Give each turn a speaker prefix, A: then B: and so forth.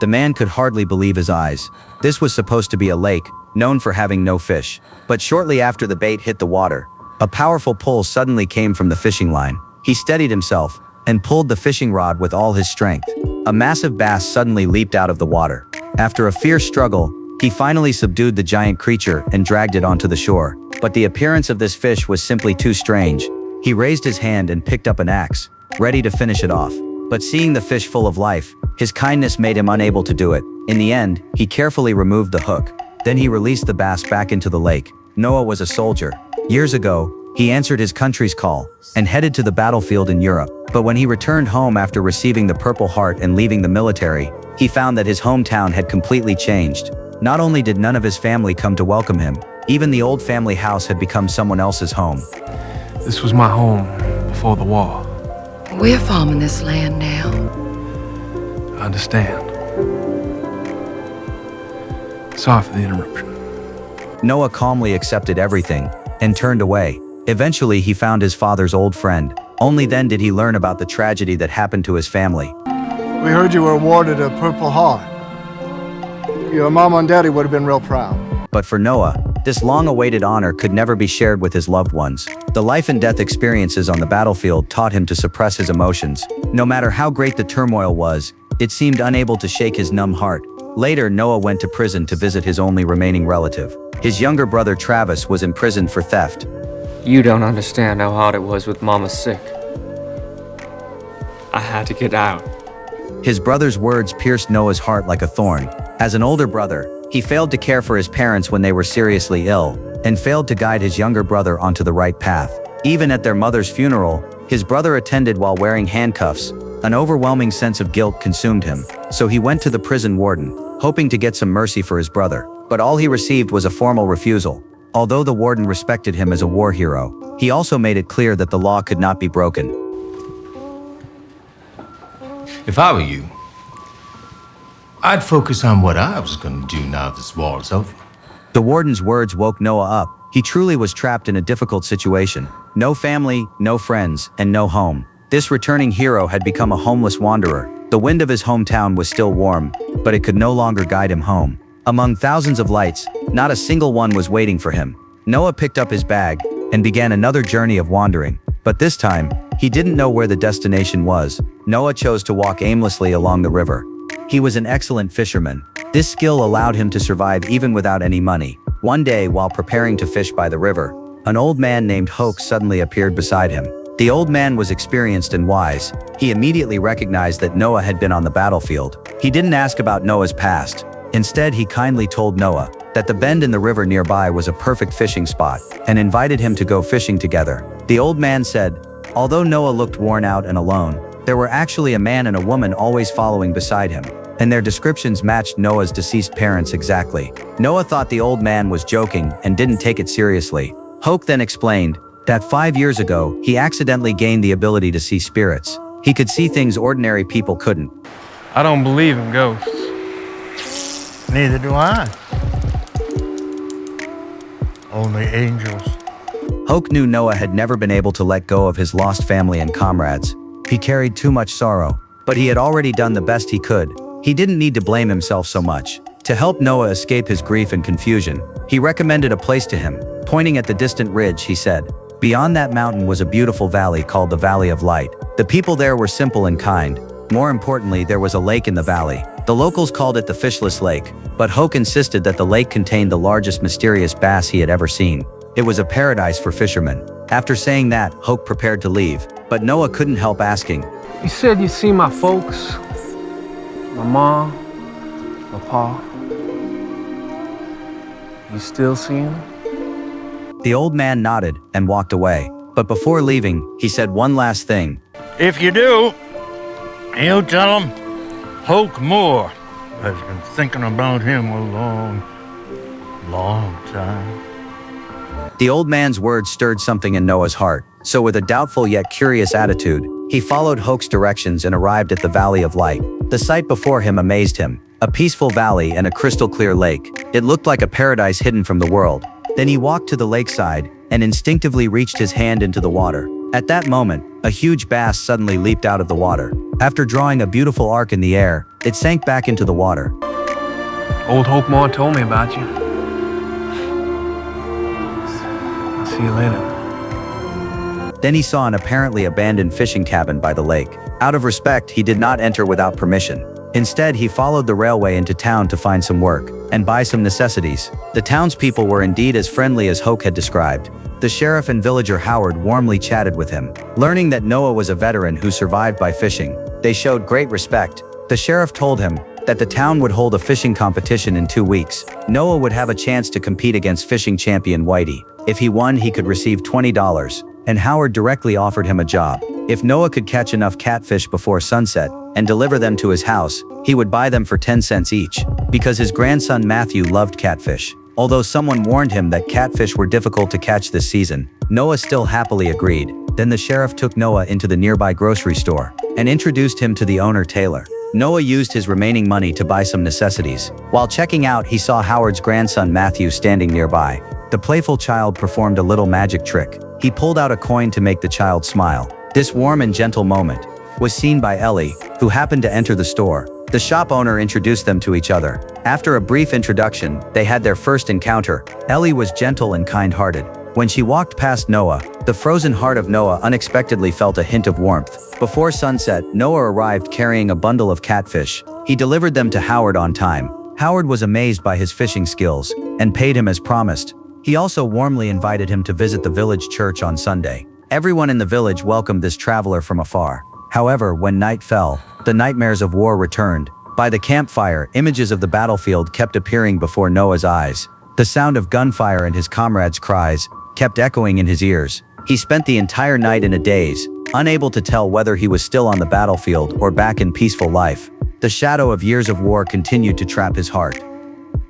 A: The man could hardly believe his eyes. This was supposed to be a lake, known for having no fish. But shortly after the bait hit the water, a powerful pull suddenly came from the fishing line. He steadied himself and pulled the fishing rod with all his strength. A massive bass suddenly leaped out of the water. After a fierce struggle, he finally subdued the giant creature and dragged it onto the shore. But the appearance of this fish was simply too strange. He raised his hand and picked up an axe, ready to finish it off. But seeing the fish full of life, his kindness made him unable to do it. In the end, he carefully removed the hook. Then he released the bass back into the lake. Noah was a soldier. Years ago, he answered his country's call and headed to the battlefield in Europe. But when he returned home after receiving the Purple Heart and leaving the military, he found that his hometown had completely changed. Not only did none of his family come to welcome him, even the old family house had become someone else's home.
B: This was my home before the war.
C: We're farming this land now.
B: I understand. Sorry for the interruption.
A: Noah calmly accepted everything and turned away. Eventually, he found his father's old friend. Only then did he learn about the tragedy that happened to his family.
D: We heard you were awarded a Purple Heart. Your mama and daddy would have been real proud.
A: But for Noah, this long-awaited honor could never be shared with his loved ones. The life and death experiences on the battlefield taught him to suppress his emotions. No matter how great the turmoil was, it seemed unable to shake his numb heart. Later, Noah went to prison to visit his only remaining relative. His younger brother Travis was imprisoned for theft.
E: You don't understand how hard it was with Mama sick. I had to get out.
A: His brother's words pierced Noah's heart like a thorn. As an older brother, he failed to care for his parents when they were seriously ill, and failed to guide his younger brother onto the right path. Even at their mother's funeral, his brother attended while wearing handcuffs. An overwhelming sense of guilt consumed him, so he went to the prison warden, hoping to get some mercy for his brother. But all he received was a formal refusal. Although the warden respected him as a war hero, he also made it clear that the law could not be broken.
F: If I were you, I'd focus on what I was going to do now this war is over.
A: The warden's words woke Noah up. He truly was trapped in a difficult situation. No family, no friends, and no home. This returning hero had become a homeless wanderer. The wind of his hometown was still warm, but it could no longer guide him home. Among thousands of lights, not a single one was waiting for him. Noah picked up his bag and began another journey of wandering. But this time, he didn't know where the destination was. Noah chose to walk aimlessly along the river. He was an excellent fisherman. This skill allowed him to survive even without any money. One day, while preparing to fish by the river, an old man named Hoke suddenly appeared beside him. The old man was experienced and wise. He immediately recognized that Noah had been on the battlefield. He didn't ask about Noah's past. Instead, he kindly told Noah that the bend in the river nearby was a perfect fishing spot and invited him to go fishing together. The old man said, although Noah looked worn out and alone, there were actually a man and a woman always following beside him, and their descriptions matched Noah's deceased parents exactly. Noah thought the old man was joking and didn't take it seriously. Hoke then explained that 5 years ago, he accidentally gained the ability to see spirits. He could see things ordinary people couldn't.
B: I don't believe in ghosts.
G: Neither do I. Only angels.
A: Hoke knew Noah had never been able to let go of his lost family and comrades. He carried too much sorrow, but he had already done the best he could. He didn't need to blame himself so much. To help Noah escape his grief and confusion, he recommended a place to him. Pointing at the distant ridge, he said, beyond that mountain was a beautiful valley called the Valley of Light. The people there were simple and kind. More importantly, there was a lake in the valley. The locals called it the Fishless Lake, but Hoke insisted that the lake contained the largest mysterious bass he had ever seen. It was a paradise for fishermen. After saying that, Hoke prepared to leave, but Noah couldn't help asking,
B: You said you see my folks? My mom? My pa? You still see him?
A: The old man nodded and walked away. But before leaving, he said one last thing.
G: If you do, you tell him Hoke Moore has been thinking about him a long time.
A: The old man's words stirred something in Noah's heart, so with a doubtful yet curious attitude, he followed Hoke's directions and arrived at the Valley of Light. The sight before him amazed him. A peaceful valley and a crystal-clear lake. It looked like a paradise hidden from the world. Then he walked to the lakeside and instinctively reached his hand into the water. At that moment, a huge bass suddenly leaped out of the water. After drawing a beautiful arc in the air, it sank back into the water.
B: Old Hokemore told me about you. I'll see you later.
A: Then he saw an apparently abandoned fishing cabin by the lake. Out of respect, he did not enter without permission. Instead, he followed the railway into town to find some work and buy some necessities. The townspeople were indeed as friendly as Hoke had described. The sheriff and villager Howard warmly chatted with him. Learning that Noah was a veteran who survived by fishing, they showed great respect. The sheriff told him that the town would hold a fishing competition in 2 weeks. Noah would have a chance to compete against fishing champion Whitey. If he won, he could receive $20, and Howard directly offered him a job. If Noah could catch enough catfish before sunset and deliver them to his house, he would buy them for 10 cents each. Because his grandson Matthew loved catfish. Although someone warned him that catfish were difficult to catch this season, Noah still happily agreed. Then the sheriff took Noah into the nearby grocery store and introduced him to the owner, Taylor. Noah used his remaining money to buy some necessities. While checking out, he saw Howard's grandson Matthew standing nearby. The playful child performed a little magic trick. He pulled out a coin to make the child smile. This warm and gentle moment was seen by Ellie, who happened to enter the store. The shop owner introduced them to each other. After a brief introduction, they had their first encounter. Ellie was gentle and kind-hearted. When she walked past Noah, the frozen heart of Noah unexpectedly felt a hint of warmth. Before sunset, Noah arrived carrying a bundle of catfish. He delivered them to Howard on time. Howard was amazed by his fishing skills and paid him as promised. He also warmly invited him to visit the village church on Sunday. Everyone in the village welcomed this traveler from afar. However, when night fell, the nightmares of war returned. By the campfire, images of the battlefield kept appearing before Noah's eyes. The sound of gunfire and his comrades' cries kept echoing in his ears. He spent the entire night in a daze, unable to tell whether he was still on the battlefield or back in peaceful life. The shadow of years of war continued to trap his heart.